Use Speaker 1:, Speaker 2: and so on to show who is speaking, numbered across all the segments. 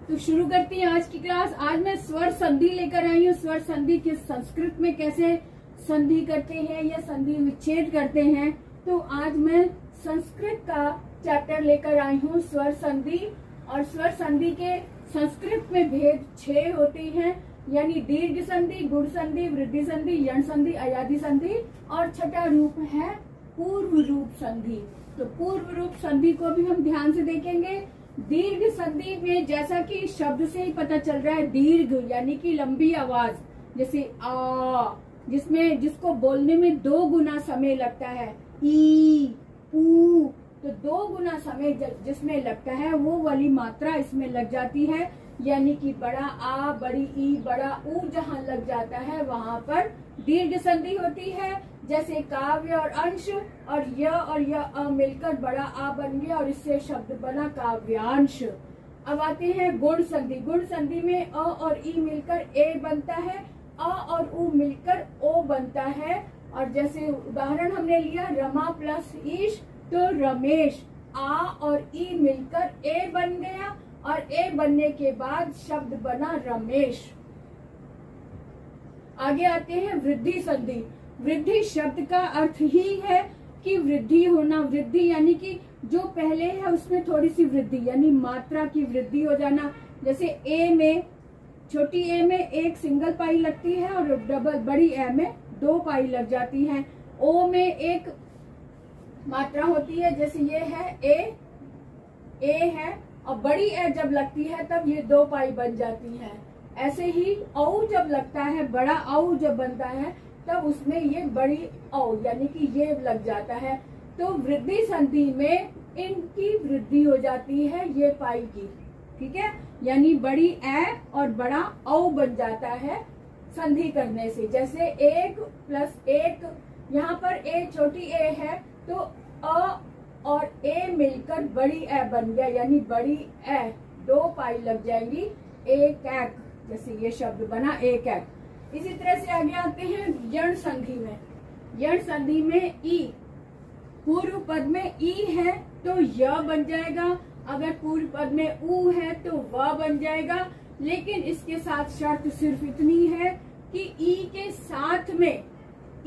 Speaker 1: तो शुरू करती हैं आज की क्लास। आज मैं स्वर संधि लेकर आई हूँ। स्वर संधि के संस्कृत में कैसे संधि करते हैं या संधि विच्छेद करते हैं। तो आज मैं संस्कृत का चैप्टर लेकर आई हूँ, स्वर संधि। और स्वर संधि के संस्कृत में भेद 6 होते हैं, यानी दीर्घ संधि, गुण संधि, वृद्धि संधि, यण संधि, अयादि संधि, और छठा रूप है पूर्व रूप संधि। तो पूर्व रूप संधि को भी हम ध्यान से देखेंगे। दीर्घ संधि में जैसा कि शब्द से ही पता चल रहा है, दीर्घ यानी कि लंबी आवाज, जैसे आ, जिसको बोलने में 2 गुना समय लगता है। ई, ऊ, तो 2 गुना समय जिसमें लगता है वो वाली मात्रा इसमें लग जाती है, यानी कि बड़ा आ, बड़ी ई, बड़ा ऊ जहाँ लग जाता है वहां पर दीर्घ संधि होती है। जैसे काव्य और अंश और य मिलकर बड़ा आ बन गया और इससे शब्द बना काव्यांश। अब आते हैं गुण संधि। गुण संधि में अ और ई मिलकर ए बनता है, अ और उ मिलकर ओ बनता है। और जैसे उदाहरण हमने लिया रमा प्लस ईश, तो रमेश। आ और ई मिलकर ए बन गया और ए बनने के बाद शब्द बना रमेश। आगे आते हैं वृद्धि संधि। वृद्धि शब्द का अर्थ ही है कि वृद्धि होना। वृद्धि यानी कि जो पहले है उसमें थोड़ी सी वृद्धि, यानी मात्रा की वृद्धि हो जाना। जैसे ए में, छोटी ए में 1 सिंगल पाई लगती है और बड़ी ए में 2 पाई लग जाती है। ओ में 1 मात्रा होती है, जैसे ये है ए है, और बड़ी ए जब लगती है तब ये 2 पाई बन जाती है। ऐसे ही औ जब लगता है, बड़ा औ जब बनता है तब उसमें ये बड़ी औ यानी कि ये लग जाता है। तो वृद्धि संधि में इनकी वृद्धि हो जाती है, ये पाई की, ठीक है, यानी बड़ी ए और बड़ा औ बन जाता है संधि करने से। जैसे 1 प्लस 1, यहाँ पर ए छोटी ए है तो अ और ए मिलकर बड़ी ए बन गया, यानी बड़ी ए 2 पाई लग जाएंगी, एक एक, जैसे ये शब्द बना एक एक। इसी तरह से आगे आते हैं यण संधि में। यण संधि में ई, पूर्व पद में ई है तो य बन जाएगा, अगर पूर्व पद में ऊ है तो व बन जाएगा। लेकिन इसके साथ शर्त सिर्फ इतनी है कि ई के साथ में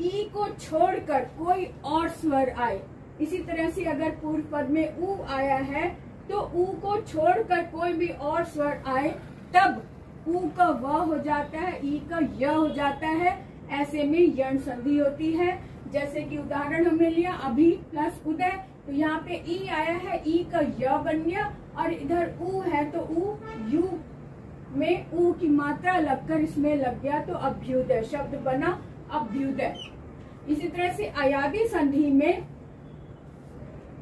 Speaker 1: ई को छोड़कर कोई और स्वर आए। इसी तरह से अगर पूर्व पद में ऊ आया है तो ऊ को छोड़कर कोई भी और स्वर आए तब ऊ का व हो जाता है, ई का य हो जाता है। ऐसे में यण संधि होती है। जैसे कि उदाहरण हमने लिया अभी प्लस उदय, तो यहाँ पे ई आया है, ई का य बन गया, और इधर ऊ है तो ऊ, यू में ऊ की मात्रा लगकर इसमें लग गया तो अभ्युदय, शब्द बना अभ्युदय। इसी तरह से अयादि संधि में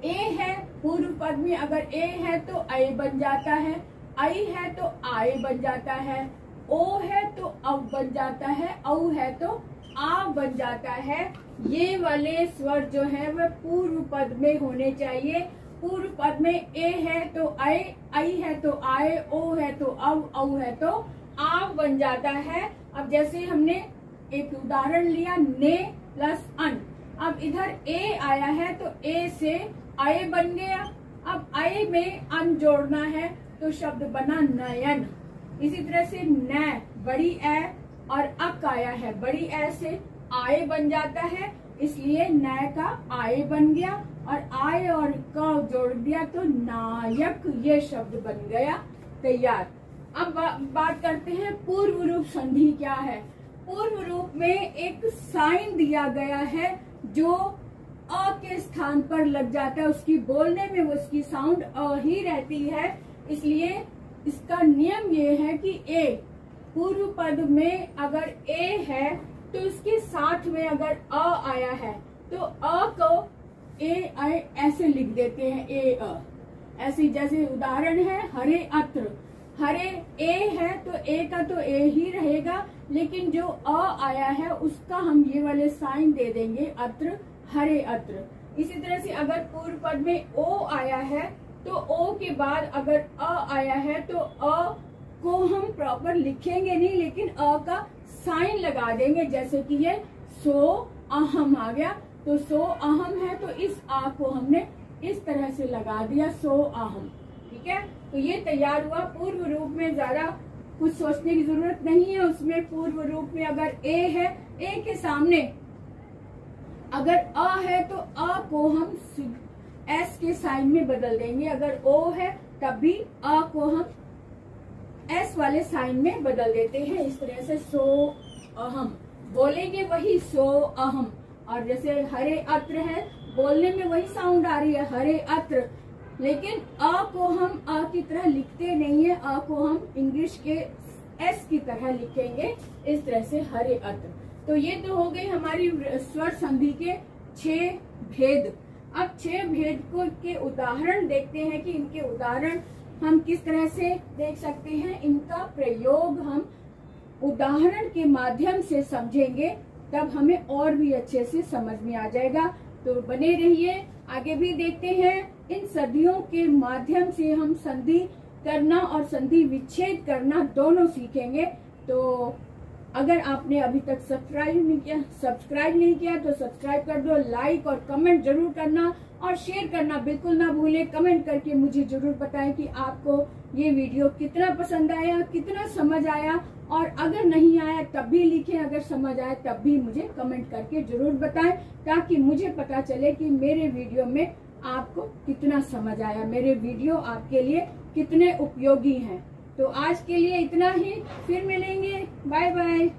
Speaker 1: ए है, पूर्व पद में अगर ए है तो ऐ बन जाता है, आई है तो आए बन जाता है, ओ है तो अव बन जाता है, औ है तो आ बन जाता है। ये वाले स्वर जो है वह पूर्व पद में होने चाहिए। पूर्व पद में ए है तो ऐ, आई है तो आए, ओ है तो अव, औ है तो आ बन जाता है। अब जैसे हमने एक उदाहरण लिया ने प्लस अन, अब इधर ए आया है तो ए से आए बन गया, अब आए में अन जोड़ना है तो शब्द बना नयन। इसी तरह से न, बड़ी ए और अक आया है, बड़ी ए से आए बन जाता है, इसलिए न का आए बन गया, और आए और क जोड़ दिया तो नायक, ये शब्द बन गया तैयार। अब बात करते हैं पूर्व रूप संधि क्या है। पूर्व रूप में एक साइन दिया गया है जो अ के स्थान पर लग जाता है, उसकी बोलने में उसकी साउंड अ ही रहती है। इसलिए इसका नियम ये है कि ए, पूर्व पद में अगर ए है तो इसके साथ में अगर अ आया है तो अ को ए आए ऐसे लिख देते हैं, ए अ ऐसे। जैसे उदाहरण है हरे अत्र, हरे ए है तो ए का तो ए ही रहेगा, लेकिन जो अ आया है उसका हम ये वाले साइन दे देंगे, अत्र, हरे अत्र। इसी तरह से अगर पूर्व पद में ओ आया है तो ओ के बाद अगर अ आया है तो अ को हम प्रॉपर लिखेंगे नहीं, लेकिन अ का साइन लगा देंगे। जैसे कि ये सो अहम आ गया, तो सो अहम है तो इस आ को हमने इस तरह से लगा दिया, सो अहम, ठीक है। तो ये तैयार हुआ। पूर्व रूप में ज्यादा कुछ सोचने की जरूरत नहीं है। उसमें पूर्व रूप में अगर ए है, ए के सामने अगर अ है तो अ को हम एस के साइन में बदल देंगे। अगर ओ है तब भी अ को हम एस वाले साइन में बदल देते हैं। इस तरह से सो अहम बोलेंगे, वही सो अहम। और जैसे हरे अत्र है, बोलने में वही साउंड आ रही है हरे अत्र, लेकिन अ को हम अ की तरह लिखते नहीं है। अ को हम इंग्लिश के एस की तरह लिखेंगे, इस तरह से हरे अत्र। तो ये तो हो गई हमारी स्वर संधि के 6 भेद। अब 6 भेद के उदाहरण देखते हैं कि इनके उदाहरण हम किस तरह से देख सकते हैं। इनका प्रयोग हम उदाहरण के माध्यम से समझेंगे, तब हमें और भी अच्छे से समझ में आ जाएगा। तो बने रहिए, आगे भी देखते हैं। इन संधियों के माध्यम से हम संधि करना और संधि विच्छेद करना दोनों सीखेंगे। तो अगर आपने अभी तक सब्सक्राइब नहीं किया तो सब्सक्राइब कर दो, लाइक और कमेंट जरूर करना और शेयर करना बिल्कुल ना भूलें। कमेंट करके मुझे जरूर बताएं कि आपको ये वीडियो कितना पसंद आया, कितना समझ आया, और अगर नहीं आया तब भी लिखें, अगर समझ आया तब भी मुझे कमेंट करके जरूर बताएं, ताकि मुझे पता चले कि मेरे वीडियो में आपको कितना समझ आया, मेरे वीडियो आपके लिए कितने उपयोगी हैं। तो आज के लिए इतना ही, फिर मिलेंगे, बाय बाय।